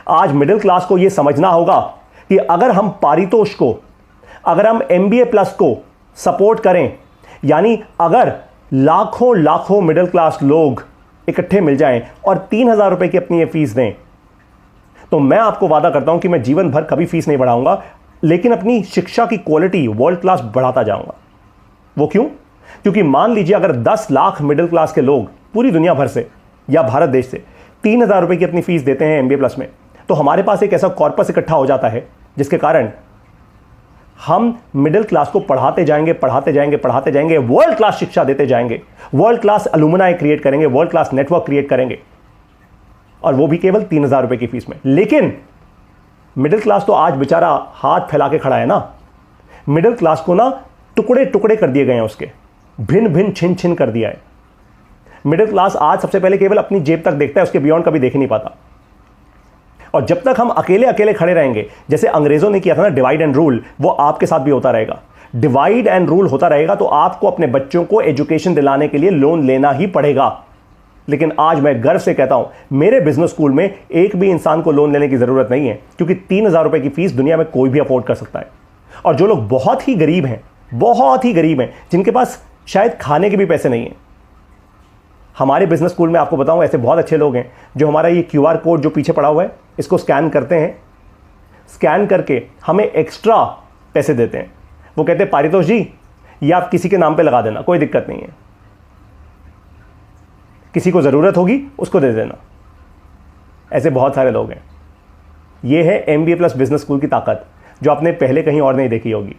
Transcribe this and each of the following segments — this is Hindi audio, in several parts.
आज मिडिल क्लास को यह समझना होगा कि अगर हम पारितोष को, अगर हम MBA प्लस को सपोर्ट करें, यानी अगर लाखों लाखों मिडिल क्लास लोग इकट्ठे मिल जाएं और 3,000 रुपए की अपनी ये फीस दें, तो मैं आपको वादा करता हूं कि मैं जीवन भर कभी फीस नहीं बढ़ाऊंगा, लेकिन अपनी शिक्षा की क्वालिटी वर्ल्ड क्लास बढ़ाता जाऊंगा। वो क्यों? क्योंकि मान लीजिए अगर 10 लाख मिडिल क्लास के लोग पूरी दुनिया भर से या भारत देश से 3,000 रुपए की अपनी फीस देते हैं MBA प्लस में, तो हमारे पास एक ऐसा कॉर्पस इकट्ठा हो जाता है जिसके कारण हम मिडिल क्लास को पढ़ाते जाएंगे, वर्ल्ड क्लास शिक्षा देते जाएंगे, वर्ल्ड क्लास अलुमनाई क्रिएट करेंगे, वर्ल्ड क्लास नेटवर्क क्रिएट करेंगे, और वो भी केवल 3,000 रुपए की फीस में। लेकिन मिडिल क्लास तो आज बेचारा हाथ फैला के खड़ा है ना। मिडिल क्लास को ना टुकड़े टुकड़े कर दिए गए हैं, उसके भिन्न भिन्न छिन छिन कर दिया है। मिडिल क्लास आज सबसे पहले केवल अपनी जेब तक देखता है, उसके बियॉन्ड कभी देख ही नहीं पाता। और जब तक हम अकेले अकेले खड़े रहेंगे, जैसे अंग्रेजों ने किया था ना डिवाइड एंड रूल, वो आपके साथ भी होता रहेगा। डिवाइड एंड रूल होता रहेगा तो आपको अपने बच्चों को एजुकेशन दिलाने के लिए लोन लेना ही पड़ेगा। लेकिन आज मैं गर्व से कहता हूं, मेरे बिजनेस स्कूल में एक भी इंसान को लोन लेने की जरूरत नहीं है, क्योंकि 3,000 रुपए की फीस दुनिया में कोई भी अफोर्ड कर सकता है। और जो लोग बहुत ही गरीब हैं, जिनके पास शायद खाने के भी पैसे नहीं है, हमारे बिजनेस स्कूल में आपको बताऊं ऐसे बहुत अच्छे लोग हैं जो हमारा ये QR कोड जो पीछे पड़ा हुआ है, इसको स्कैन करते हैं, स्कैन करके हमें एक्स्ट्रा पैसे देते हैं। वो कहते हैं पारितोष जी, ये आप किसी के नाम पे लगा देना, कोई दिक्कत नहीं है, किसी को जरूरत होगी उसको दे देना। ऐसे बहुत सारे लोग हैं। ये है MBA प्लस बिजनेस स्कूल की ताकत, जो आपने पहले कहीं और नहीं देखी होगी।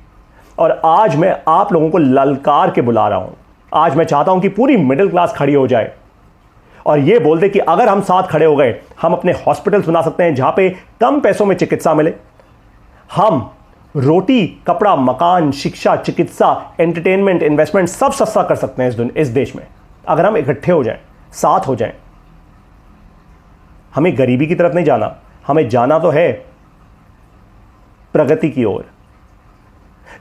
और आज मैं आप लोगों को ललकार के बुला रहा हूं। आज मैं चाहता हूं कि पूरी मिडिल क्लास खड़ी हो जाए और ये बोल दे कि अगर हम साथ खड़े हो गए, हम अपने हॉस्पिटल्स बना सकते हैं जहां पे कम पैसों में चिकित्सा मिले। हम रोटी, कपड़ा, मकान, शिक्षा, चिकित्सा, एंटरटेनमेंट, इन्वेस्टमेंट सब सस्ता कर सकते हैं इस देश में, अगर हम इकट्ठे हो जाएं, साथ हो जाएं। हमें गरीबी की तरफ नहीं जाना, हमें जाना तो है प्रगति की ओर।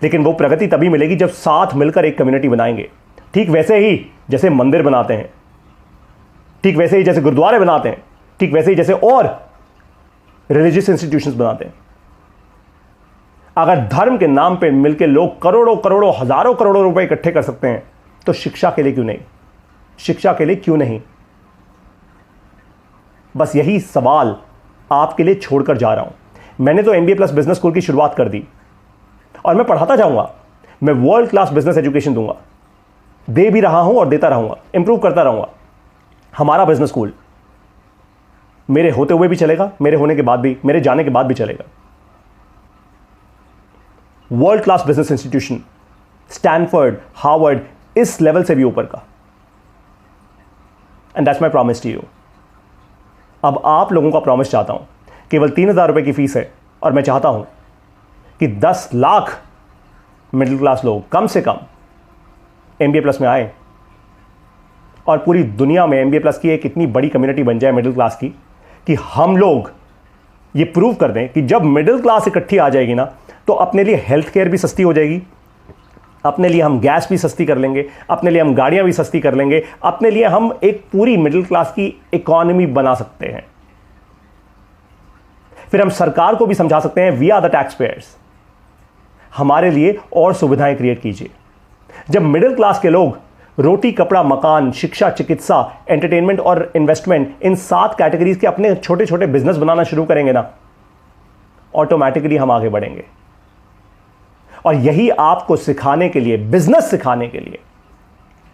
लेकिन वो प्रगति तभी मिलेगी जब साथ मिलकर एक कम्युनिटी बनाएंगे। ठीक वैसे ही जैसे मंदिर बनाते हैं, ठीक वैसे ही जैसे गुरुद्वारे बनाते हैं, ठीक वैसे ही जैसे और रिलीजियस इंस्टीट्यूशंस बनाते हैं। अगर धर्म के नाम पे मिलकर लोग करोड़ों करोड़ों, हजारों करोड़ों रुपए इकट्ठे कर सकते हैं, तो शिक्षा के लिए क्यों नहीं? शिक्षा के लिए क्यों नहीं? बस यही सवाल आपके लिए छोड़कर जा रहा हूं। मैंने तो MBA प्लस बिजनेस स्कूल की शुरुआत कर दी और मैं पढ़ाता जाऊंगा। मैं वर्ल्ड क्लास बिजनेस एजुकेशन दूंगा, दे भी रहा हूं और देता रहूंगा, इंप्रूव करता रहूंगा। हमारा बिजनेस स्कूल मेरे होते हुए भी चलेगा, मेरे होने के बाद भी, मेरे जाने के बाद भी चलेगा। World class business institution, Stanford, Harvard, इस लेवल से भी ऊपर का। And that's my promise to you. अब आप लोगों का प्रॉमिस चाहता हूं। केवल 3,000 रुपए की फीस है और मैं चाहता हूं कि 10 लाख मिडिल क्लास लोग कम से कम MBA प्लस में आए और पूरी दुनिया में MBA प्लस की एक इतनी बड़ी कम्युनिटी बन जाए मिडिल क्लास की, कि हम लोग ये प्रूव कर दें कि जब मिडिल क्लास इकट्ठी आ जाएगी ना, तो अपने लिए हेल्थ केयर भी सस्ती हो जाएगी, अपने लिए हम गैस भी सस्ती कर लेंगे, अपने लिए हम गाड़ियां भी सस्ती कर लेंगे, अपने लिए हम एक पूरी मिडिल क्लास की इकोनॉमी बना सकते हैं। फिर हम सरकार को भी समझा सकते हैं, we are the tax payers, हमारे लिए और सुविधाएं क्रिएट कीजिए। जब मिडिल क्लास के लोग रोटी, कपड़ा, मकान, शिक्षा, चिकित्सा, एंटरटेनमेंट और इन्वेस्टमेंट, इन 7 कैटेगरीज के अपने छोटे छोटे बिजनेस बनाना शुरू करेंगे ना, ऑटोमेटिकली हम आगे बढ़ेंगे। और यही आपको सिखाने के लिए, बिजनेस सिखाने के लिए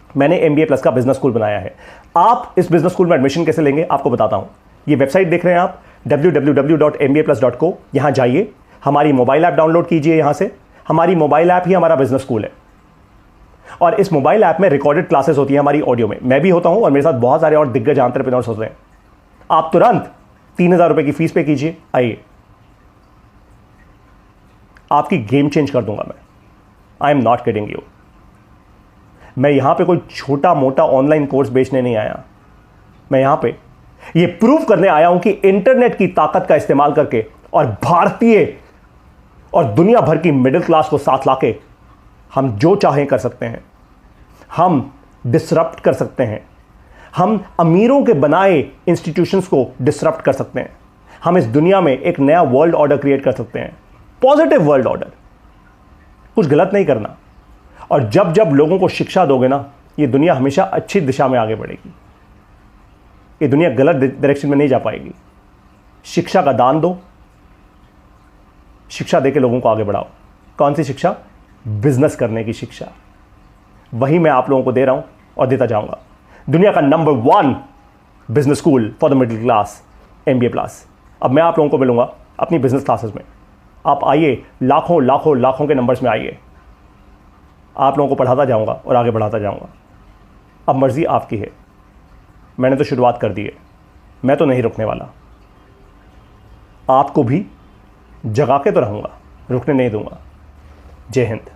मैंने MBA प्लस का बिजनेस स्कूल बनाया है। आप इस बिजनेस स्कूल में एडमिशन कैसे लेंगे आपको बताता हूं। ये वेबसाइट देख रहे हैं आप, www.mbaplus.co। यहां जाइए, हमारी मोबाइल ऐप डाउनलोड कीजिए। यहां से हमारी मोबाइल ऐप ही हमारा बिजनेस स्कूल है और इस मोबाइल ऐप में रिकॉर्डेड क्लासेस होती है हमारी ऑडियो में। मैं भी होता हूं और मेरे साथ बहुत सारे और दिग्गज एंटरप्रेन्योर्स होते हैं। आप तुरंत 3,000 रुपए की फीस पे कीजिए, आइए, आपकी गेम चेंज कर दूंगा मैं। I am not kidding you. मैं यहां पे कोई छोटा मोटा ऑनलाइन कोर्स बेचने नहीं आया। मैं यहां पे ये प्रूव करने आया हूं कि इंटरनेट की ताकत का इस्तेमाल करके और भारतीय और दुनिया भर की मिडिल क्लास को साथ लाके हम जो चाहें कर सकते हैं। हम डिसरप्ट कर सकते हैं। हम अमीरों के बनाए इंस्टीट्यूशंस को डिसरप्ट कर सकते हैं। हम इस दुनिया में एक नया वर्ल्ड ऑर्डर क्रिएट कर सकते हैं, पॉजिटिव वर्ल्ड ऑर्डर। कुछ गलत नहीं करना, और जब जब लोगों को शिक्षा दोगे ना, ये दुनिया हमेशा अच्छी दिशा में आगे बढ़ेगी। ये दुनिया गलत डायरेक्शन में नहीं जा पाएगी। शिक्षा का दान दो, शिक्षा देके लोगों को आगे बढ़ाओ। कौन सी शिक्षा? बिजनेस करने की शिक्षा। वही मैं आप लोगों को दे रहा हूं और देता जाऊंगा। दुनिया का number 1 business school for the middle class, MBA plus. अब मैं आप लोगों को मिलूंगा अपनी बिजनेस क्लासेस में। आप आइए, लाखों लाखों लाखों के नंबर्स में आइए। आप लोगों को पढ़ाता जाऊंगा और आगे बढ़ाता जाऊंगा। अब मर्जी आपकी है। मैंने तो शुरुआत कर दी है, मैं तो नहीं रुकने वाला। आपको भी जगा के तो रहूंगा, रुकने नहीं दूंगा। जय हिंद।